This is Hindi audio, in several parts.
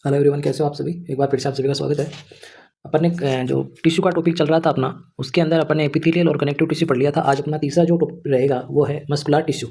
हेलो एवरीवन, कैसे हो आप सभी। एक बार फिर से आप सभी का स्वागत है। अपन ने जो टिश्यू का टॉपिक चल रहा था अपना, उसके अंदर अपन ने एपिथेलियल और कनेक्टिव टिश्यू पढ़ लिया था। आज अपना तीसरा जो टॉपिक रहेगा वो है मस्कुलर टिश्यू।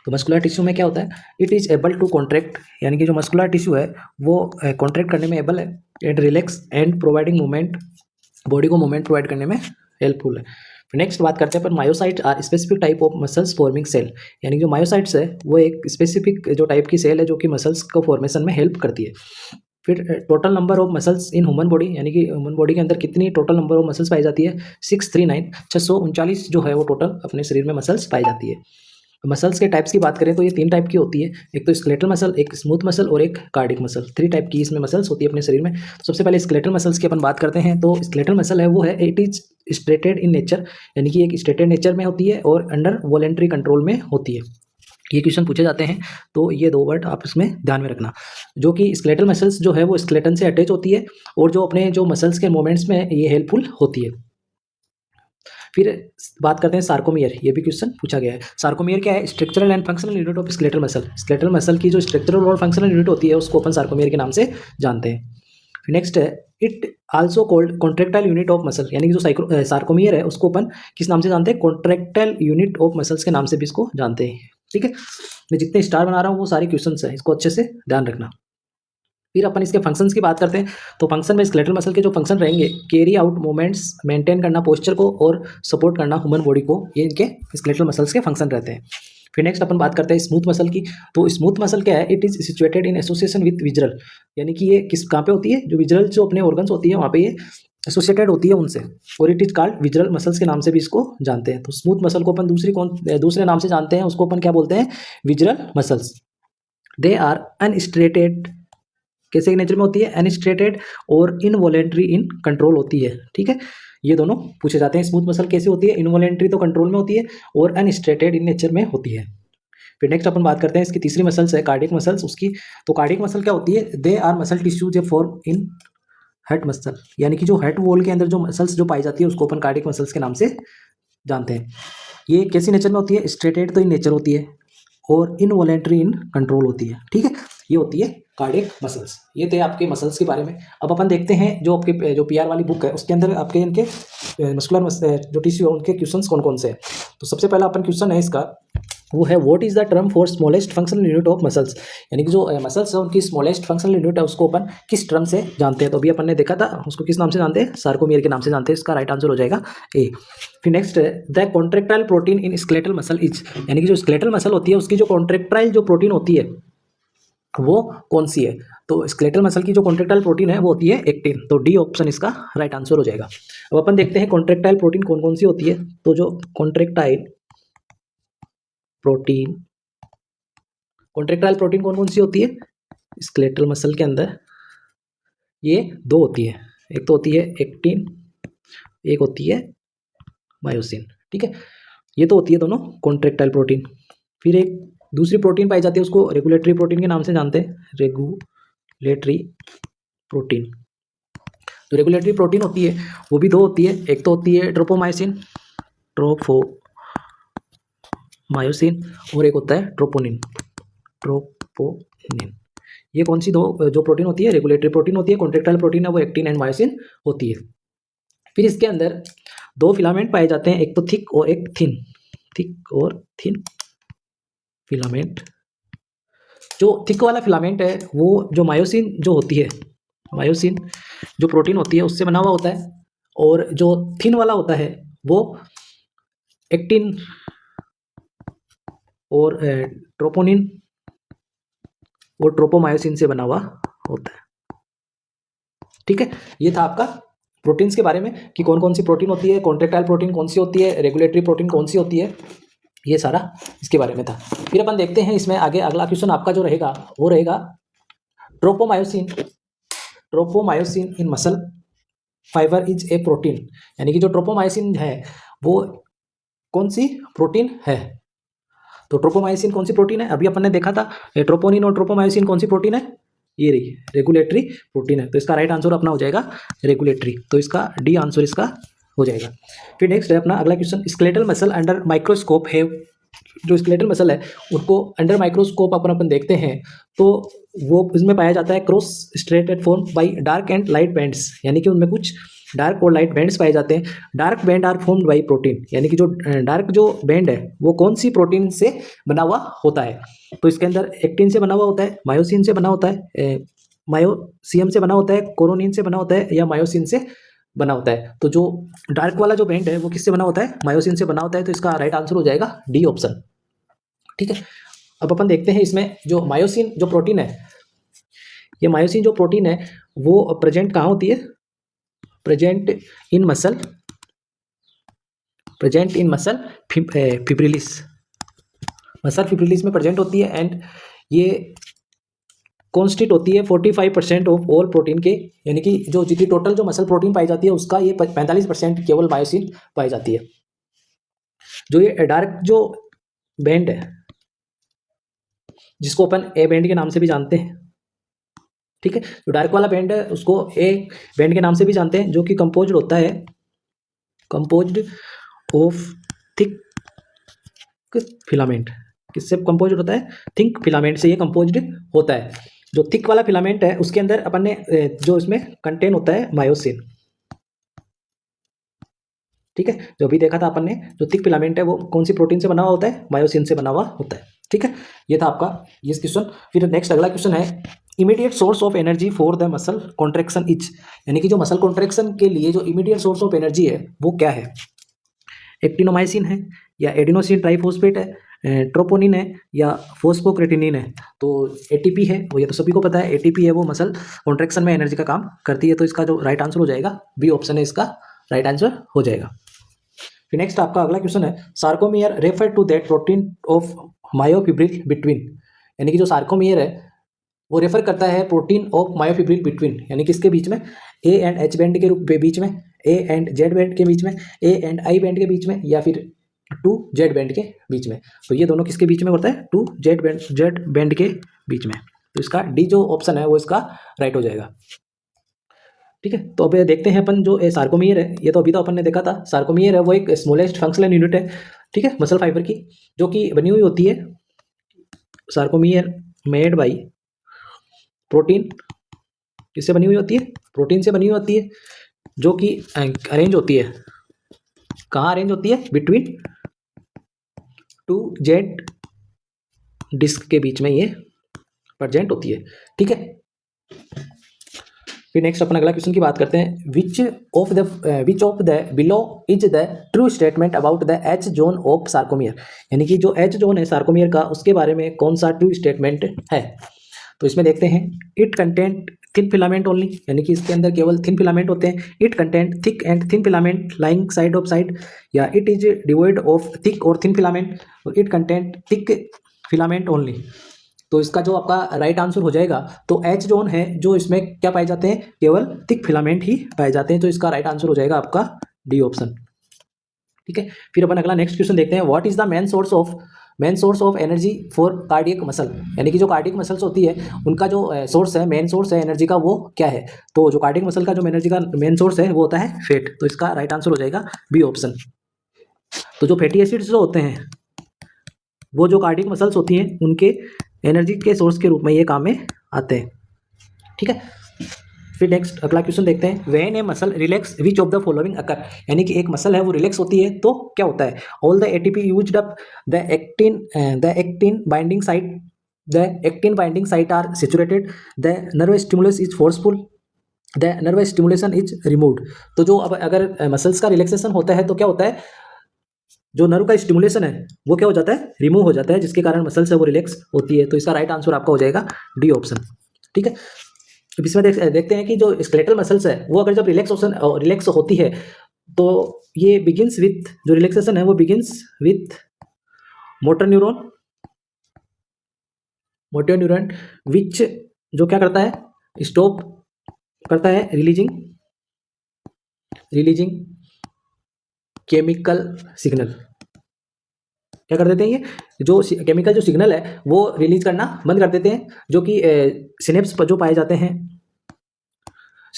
तो मस्कुलर टिश्यू में क्या होता है, it is able to contract, यानी कि जो मस्कुलर टिश्यू है वो कॉन्ट्रैक्ट करने में एबल है and relax and providing movement, body को मूवमेंट प्रोवाइड करने में हेल्पफुल है। फिर नेक्स्ट बात करते हैं अपन, myocyte are specific type of muscles forming cell, यानी जो मायोसाइट्स है वो एक स्पेसिफिक जो टाइप की सेल है जो कि मसल्स को फॉर्मेशन में हेल्प करती है। फिर total number of muscles in human body, यानी कि ह्यूमन बॉडी के अंदर कितनी टोटल नंबर ऑफ मसल्स पाई जाती है, 639 जो है वो टोटल अपने शरीर में मसल्स पाई जाती है। मसल्स के टाइप्स की बात करें तो ये 3 टाइप की होती है, एक तो स्केलेटल मसल, एक स्मूथ मसल और एक कार्डिक मसल। 3 टाइप की इसमें मसल्स होती है अपने शरीर में। तो सबसे पहले स्केलेटल मसल्स की अपन बात करते हैं। तो स्केलेटल मसल है वो है, it is striated in nature, यानी कि एक स्ट्रेटेड नेचर में होती है और अंडर वॉलेंट्री कंट्रोल में होती है। ये क्वेश्चन पूछे जाते हैं तो ये 2 वर्ड आप इसमें ध्यान में रखना, जो कि स्केलेटल मसल्स जो है वो स्केलेटन से अटैच होती है और जो अपने जो मसल्स के मूवमेंट्स में ये हेल्पफुल होती है। फिर बात करते हैं सार्कोमियर, ये भी क्वेश्चन पूछा गया है। सार्कोमियर क्या है, structural and functional unit of skeletal muscle. Skeletal muscle की जो स्ट्रक्चरल और फंक्शनल यूनिट होती है उसको अपन सार्कोमियर के नाम से जानते हैं। नेक्स्ट है, it also called contractile unit of muscle, यानी कि जो सार्कोमियर है उसको अपन किस नाम से जानते हैं, कॉन्ट्रेक्टाइल यूनिट ऑफ मसल्स के नाम से भी इसको जानते हैं। ठीक है, मैं जितने स्टार बना रहा हूँ वो सारे क्वेश्चंस हैं, इसको अच्छे से ध्यान रखना। फिर अपन इसके फंक्शंस की बात करते हैं। तो फंक्शन में स्केलेटल मसल के जो फंक्शन रहेंगे, कैरी आउट मूवमेंट्स, मेंटेन करना पोस्चर को और सपोर्ट करना ह्यूमन बॉडी को, ये इनके स्केलेटल मसल्स के फंक्शन रहते हैं। फिर नेक्स्ट अपन बात करते हैं स्मूथ मसल की। तो स्मूथ मसल क्या है, it is situated in association with visceral, यानी कि ये किस कहाँ पे होती है, जो विजरल जो अपने ऑर्गन्स होती है वहाँ पे ये एसोसिएटेड होती है उनसे, और it is called visceral muscles के नाम से भी इसको जानते हैं। तो स्मूथ मसल को अपन दूसरे नाम से जानते हैं, उसको अपन क्या बोलते हैं, visceral muscles. They are unstriated, कैसे नेचर में होती है, अनस्ट्रेटेड और इनवॉलेंट्री इन कंट्रोल होती है। ठीक है, ये दोनों पूछे जाते हैं। स्मूथ मसल कैसे होती है, इनवॉलेंट्री तो कंट्रोल में होती है और अनस्ट्रेटेड इन नेचर में होती है। फिर नेक्स्ट अपन बात करते हैं इसकी तीसरी मसल्स है कार्डियक मसल्स उसकी। तो कार्डियक मसल क्या होती है, दे आर मसल टिश्यू जो फॉर्म इन हार्ट मसल, यानी कि जो हार्ट वॉल के अंदर जो मसल्स जो पाई जाती है उसको अपन कार्डियक मसल्स के नाम से जानते हैं। ये कैसी नेचर में होती है, स्ट्रेटेड तो इन नेचर होती है और इनवॉलेंट्री इन कंट्रोल होती है। ठीक है, ये होती है कार्डियक मसल्स। ये थे आपके मसल्स के बारे में। अब अपन देखते हैं जो आपके जो पीआर वाली बुक है उसके अंदर आपके इनके मस्कुलर जो टिश्यू है उनके क्वेश्चंस कौन कौन से हैं। तो सबसे पहला अपन क्वेश्चन है इसका, वो है what is the term for smallest functional unit of muscles, यानी कि जो मसल्स है उनकी स्मॉलेस्ट फंक्शनल यूनिट है उसको अपन किस टर्म से जानते हैं। तो अभी अपन ने देखा था उसको किस नाम से जानते हैं, सार्कोमियर के नाम से जानते हैं। इसका राइट आंसर हो जाएगा ए। फिर नेक्स्ट है, the contractile protein in skeletal muscle is, यानी कि जो स्केलेटल मसल होती है उसकी जो कॉन्ट्रेक्टाइल जो प्रोटीन होती है वो कौन सी है। तो स्केलेटल मसल की जो कॉन्ट्रेक्टाइल प्रोटीन है वो होती है एक्टिन। तो डी ऑप्शन इसका राइट आंसर हो जाएगा। अब अपन देखते हैं कॉन्ट्रेक्टाइल प्रोटीन कौन कौन सी होती है। तो जो कॉन्ट्रेक्टाइल प्रोटीन कौन कौन सी होती है स्केलेटल मसल के अंदर, ये 2 होती है, एक तो होती है एक्टिन, एक होती है मायोसिन। ठीक है, ये तो होती है दोनों कॉन्ट्रेक्टाइल प्रोटीन। फिर एक दूसरी प्रोटीन पाई जाती है उसको रेगुलेटरी प्रोटीन के नाम से जानते हैं, रेगुलेटरी प्रोटीन। तो रेगुलेटरी प्रोटीन होती है वो भी 2 होती है, एक तो होती है ट्रोपोमायोसिन और एक होता है ट्रोपोनिन। ये कौन सी 2 जो प्रोटीन होती है, रेगुलेटरी प्रोटीन होती है, कॉन्ट्रेक्टाइल प्रोटीन है वो एक्टिन एंड मायोसिन होती है। फिर इसके अंदर 2 फिलामेंट पाए जाते हैं, एक तो थिक और एक थिन फिलामेंट। जो थिक वाला फिलामेंट है वो जो मायोसिन जो होती है, मायोसिन जो प्रोटीन होती है उससे बना हुआ होता है, और जो थिन वाला होता है वो एक्टिन और ट्रोपोनिन और ट्रोपोमायोसिन से बना हुआ होता है। ठीक है, ये था आपका प्रोटीन्स के बारे में कि कौन कौन सी प्रोटीन होती है, कॉन्ट्रेक्टाइल प्रोटीन कौन सी होती है, रेगुलेटरी प्रोटीन कौन सी होती है, ये सारा इसके बारे में था। फिर अपन देखते हैं इसमें आगे अगला क्वेश्चन आपका जो रहेगा वो रहेगा tropomyosin in muscle fibre is a protein, यानी कि जो ट्रोपोमायोसिन है वो कौन सी प्रोटीन है। तो ट्रोपोमायोसिन कौन सी प्रोटीन है, अभी अपन ने देखा था ट्रोपोनिन और ट्रोपोमायोसिन कौन सी प्रोटीन है, ये रही रेगुलेटरी प्रोटीन है। तो इसका राइट आंसर अपना हो जाएगा रेगुलेटरी, तो इसका डी आंसर इसका हो जाएगा। फिर नेक्स्ट है अपना अगला question, skeletal muscle under microscope have जो स्केलेटल मसल है उनको अंडर माइक्रोस्कोप अपन देखते हैं तो वो इसमें पाया जाता है cross striated form by dark and light bands, यानी कि उनमें कुछ डार्क और लाइट बैंड्स पाए जाते हैं। Dark band are formed by protein, यानी कि जो डार्क जो बैंड है वो कौन सी प्रोटीन से बना हुआ होता है, तो इसके अंदर एक्टिन से बना हुआ होता है, मायोसिन से बना होता है, मायोसियम से बना होता है, कोरोनिन से बना होता है, या मायोसिन से बना होता है। तो जो डार्क वाला जो बैंड है वो किससे बना होता है, मायोसिन से बना होता है। तो इसका राइट आंसर हो जाएगा डी ऑप्शन। ठीक है, अब अपन देखते हैं इसमें जो मायोसिन जो प्रोटीन है, ये मायोसिन जो प्रोटीन है वो प्रेजेंट कहाँ होती है, present in muscle, present in muscle fibrils, muscle fibrils में प्रेजेंट होती है। एंड ये कॉन्स्टिट होती है 45% ऑफ ऑल प्रोटीन के, यानी कि जो जितनी टोटल जो मसल प्रोटीन पाई जाती है उसका ये 45% केवल मायोसिन पाई जाती है। जो ये डार्क जो बैंड है जिसको अपन ए बैंड के नाम से भी जानते हैं, ठीक है, जो डार्क वाला बैंड है उसको ए बैंड के नाम से भी जानते हैं, जो कि कंपोज्ड होता है, कंपोज्ड ऑफ थिक फिलामेंट। किससे कंपोज्ड होता है, थिक फिलामेंट से ये कंपोज्ड होता है। जो थिक वाला फिलामेंट है उसके अंदर अपन ने जो इसमें कंटेन होता है मायोसिन। ठीक है, जो अभी देखा था अपन ने, जो थिक फिलामेंट है वो कौन सी प्रोटीन से बना हुआ होता है, मायोसिन से बना हुआ होता है। ठीक है, ये था आपका ये क्वेश्चन। फिर नेक्स्ट अगला क्वेश्चन है, immediate source of energy for the muscle contraction is, यानी कि जो मसल कॉन्ट्रैक्शन के लिए जो इमीडिएट सोर्स ऑफ एनर्जी है वो क्या है, एक्टिनोमाइसिन है, या एडिनोसिन ट्राइफॉस्फेट है, ट्रोपोनिन है, या फोस्फोक्रेटिनिन है। तो एटीपी है वो, ये तो सभी को पता है, एटीपी है वो मसल कॉन्ट्रैक्शन में एनर्जी का काम करती है। तो इसका जो राइट आंसर हो जाएगा बी ऑप्शन है, इसका राइट आंसर हो जाएगा। फिर नेक्स्ट आपका अगला क्वेश्चन है, sarcomere refer to that protein of myofibril between, यानी कि जो सार्कोमियर है वो रेफर करता है प्रोटीन ऑफ मायोफिब्रिल बिटवीन, यानी कि इसके बीच में ए एंड एच बैंड के रूप बीच में, ए एंड जेड बैंड के बीच में, ए एंड आई बैंड के बीच में, या फिर टू जेड बैंड के बीच में। तो ये दोनों किसके बीच में होता है, टू जेड बैंड के बीच में। तो इसका डी जो ऑप्शन है वो इसका राइट हो जाएगा। ठीक है, तो अब देखते हैं अपन जो सार्कोमियर है, ये तो अभी तो अपन ने देखा था, सार्कोमियर है वो एक स्मॉलेस्ट फंक्शनल यूनिट है, ठीक है, मसल फाइबर की, जो कि बनी हुई होती है, सार्कोमियर मेड बाई प्रोटीन, किससे बनी हुई होती है, प्रोटीन से बनी हुई होती है, जो कि अरेंज होती है, कहाँ अरेंज होती है, बिटवीन टू जेड डिस्क के बीच में ये प्रेजेंट होती है। ठीक है, फिर नेक्स्ट अपन अगला क्वेश्चन की बात करते हैं, विच of the below is the true statement about the H zone of sarcomere, यानी कि जो एच जोन है सार्कोमियर का उसके बारे में कौन सा ट्रू स्टेटमेंट है। तो इसमें देखते हैं, it content thin filament only, यानी कि इसके अंदर केवल थिन फिलामेंट होते हैं, it content thick and thin filament lying side of side, या इट इज डिवोइड ऑफ थिक और thin filament, it content thick filament only. तो इसका जो आपका राइट आंसर हो जाएगा, तो एच जोन है जो इसमें क्या पाए जाते हैं, केवल थिक फिलामेंट ही पाए जाते हैं। तो इसका राइट आंसर हो जाएगा आपका डी ऑप्शन। ठीक है, फिर अपन अगला नेक्स्ट क्वेश्चन देखते हैं, what is the main source of energy for cardiac muscle, यानी कि जो कार्डियक मसल्स होती है उनका जो सोर्स है, मेन सोर्स है एनर्जी का, वो क्या है। तो जो कार्डियक मसल का जो एनर्जी का मेन सोर्स है वो होता है फैट। तो इसका राइट आंसर हो जाएगा बी ऑप्शन। तो जो फैटी एसिड्स जो होते हैं वो जो कार्डियक मसल्स होती हैं उनके एनर्जी के सोर्स के रूप में ये काम में आते हैं। ठीक है, फिर नेक्स्ट अगला क्वेश्चन देखते हैं, when a muscle relax which of the following occur, यानी कि एक मसल है वो रिलैक्स होती है तो क्या होता है, all the ATP used up, the actin binding site are saturated, the nervous stimulus is forceful, the nervous stimulation is removed. तो जो अब अगर मसल्स का रिलैक्सेशन होता है तो क्या होता है, जो नर्व का स्टिमुलेशन है वो क्या हो जाता है, रिमूव हो जाता है, जिसके कारण मसल्स है वो रिलैक्स होती है। तो इसका राइट आंसर आपका हो जाएगा डी ऑप्शन। ठीक है, अब इसमें देखते हैं कि जो स्केलेटल मसल्स है वो अगर जब रिलैक्स होती है तो ये बिगिंस विथ, जो रिलैक्सेशन है वो बिगिंस विथ मोटर न्यूरॉन विच जो क्या करता है, स्टॉप करता है रिलीजिंग केमिकल सिग्नल, क्या कर देते हैं, ये जो केमिकल जो सिग्नल है वो रिलीज करना बंद कर देते हैं, जो कि सिनेप्स पर जो पाए जाते हैं,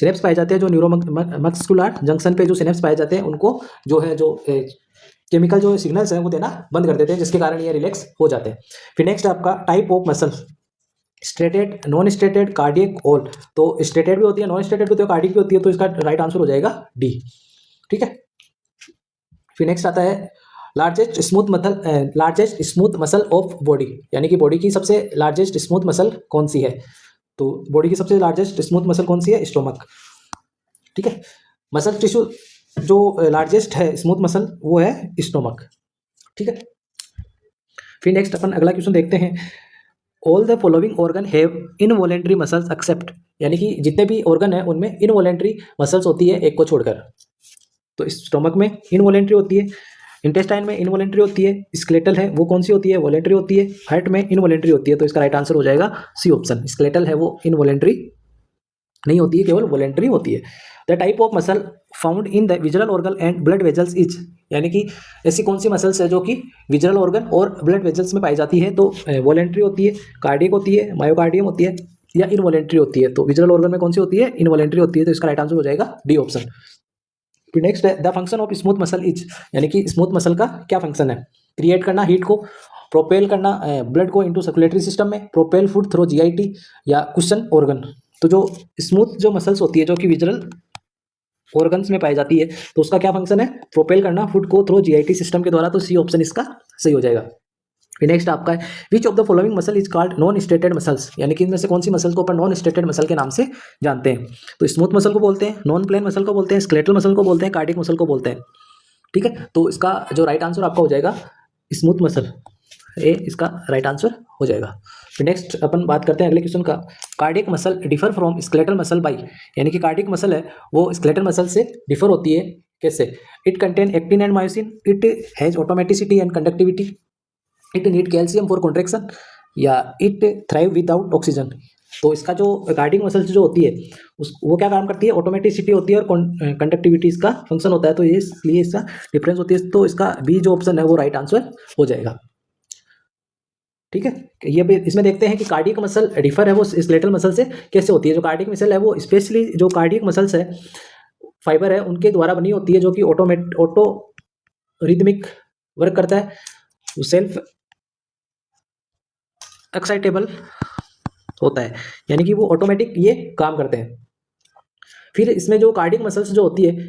सिनेप्स पाए जाते हैं, जो न्यूरोमस्कुलर जंक्शन पे जो सिनेप्स पाए जाते हैं उनको जो है जो केमिकल जो सिग्नल्स हैं वो देना बंद कर देते हैं, जिसके कारण ये रिलैक्स हो जाते हैं। फिर नेक्स्ट आपका type of muscle, striated, non striated, cardiac, all. तो स्ट्रेटेड भी होती है, नॉन स्ट्रेटेड भी होती है, कार्डियक भी होती है, तो इसका राइट आंसर हो जाएगा डी। ठीक है। फिर नेक्स्ट आता है largest smooth muscle of body, यानी कि बॉडी की सबसे लार्जेस्ट स्मूथ मसल कौन सी है? तो बॉडी की सबसे लार्जेस्ट स्मूथ मसल कौन सी है? स्टोमक। ठीक है। मसल टिश्यू जो लार्जेस्ट है स्मूथ मसल वो है स्टोमक। ठीक है। फिर नेक्स्ट अपन अगला क्वेश्चन देखते हैं। All the following organ have involuntary muscles except, यानी कि जितने भी ऑर्गन है उनमें इनवॉलेंट्री मसल्स होती है एक को छोड़कर। तो स्टोमक में इनवॉलेंट्री होती है, इंटेस्टाइन में इनवॉलेंट्री होती है, स्केलेटल है वो कौन सी होती है? वॉलेंट्री होती है, हार्ट में इनवॉलेंट्री होती है। तो इसका राइट आंसर हो जाएगा सी ऑप्शन। स्केलेटल है वो इनवॉलेंट्री नहीं होती है, केवल वॉलेंट्री होती है। The type of muscle found in the visceral organ and blood vessels is, यानी कि ऐसी कौन सी मसल्स है जो कि विजरल ऑर्गन और ब्लड वेजल्स में पाई जाती है? तो वॉलेंट्री होती है, कार्डियक होती है, मायोकार्डियम होती है, या इनवॉलेंट्री होती है। तो विजरल ऑर्गन में कौन सी होती है? इनवॉलेंट्री होती है। तो इसका राइट आंसर हो जाएगा डी ऑप्शन। फिर नेक्स्ट है the function of smooth muscle is, यानी कि स्मूथ मसल का क्या फंक्शन है? क्रिएट करना हीट को, प्रोपेल करना ब्लड को इनटू सर्कुलेटरी सिस्टम में, प्रोपेल फूड थ्रू जीआईटी, या कुशन ऑर्गन। तो जो स्मूथ जो मसल्स होती है जो कि विजरल ऑर्गन्स में पाई जाती है, तो उसका क्या फंक्शन है? प्रोपेल करना फूड को थ्रू जीआईटी सिस्टम के द्वारा। तो सी ऑप्शन इसका सही हो जाएगा। फिर नेक्स्ट आपका है विच of the following muscle is called non striated muscles, यानी कि इनमें से कौन सी मसल को अपन नॉन स्ट्रेटेड मसल के नाम से जानते हैं? तो स्मूथ मसल को बोलते हैं, नॉन प्लेन मसल को बोलते हैं, स्केलेटल मसल को बोलते हैं, कार्डियक मसल को बोलते हैं। ठीक है। तो इसका जो राइट आंसर आपका हो जाएगा स्मूथ मसल, ए इसका राइट आंसर हो जाएगा। फिर नेक्स्ट अपन बात करते हैं अगले क्वेश्चन का। Cardiac muscle differ from skeletal muscle by, यानी कि कार्डियक मसल है वो स्केलेटल मसल से डिफर होती है कैसे? It contain actin and myosin, it has automaticity and conductivity, it need calcium for contraction, या इट थ्राइव विदाउट ऑक्सीजन। तो इसका जो कार्डियक मसल्स जो होती है वो क्या काम करती है? ऑटोमेटिसिटी होती है और कंडक्टिविटी इसका फंक्शन होता है। तो ये इसलिए इसका डिफरेंस होती है। तो इसका बी जो ऑप्शन है वो राइट आंसर हो जाएगा। ठीक है। ये भी इसमें देखते हैं कि कार्डियक मसल डिफर है वो स्केलेटल मसल से कैसे होती है। जो कार्डियक मसल है वो स्पेशली जो कार्डियक मसल्स है फाइबर है उनके द्वारा बनी होती है, जो कि ऑटो रिदमिक वर्क करता है, सेल्फ एक्साइटेबल होता है, यानी कि वो ऑटोमेटिक ये काम करते हैं। फिर इसमें जो कार्डियक मसल्स जो होती है,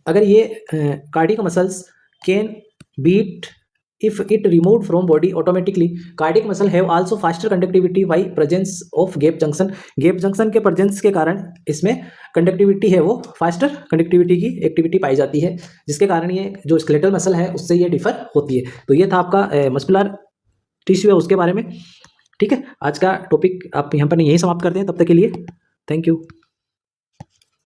अगर ये cardiac muscles can beat if it removed from body automatically, cardiac muscle have also faster conductivity by presence of gap junction। gap junction के प्रेजेंस के कारण इसमें कंडक्टिविटी है वो फास्टर कंडक्टिविटी की एक्टिविटी पाई जाती है, जिसके कारण ये जो स्केलेटल मसल है उससे ये डिफर होती है। तो ये था आपका मस्कुलर टिश्यू है उसके बारे में। ठीक है। आज का टॉपिक आप यहाँ पर यही समाप्त करते हैं। तब तक के लिए थैंक यू।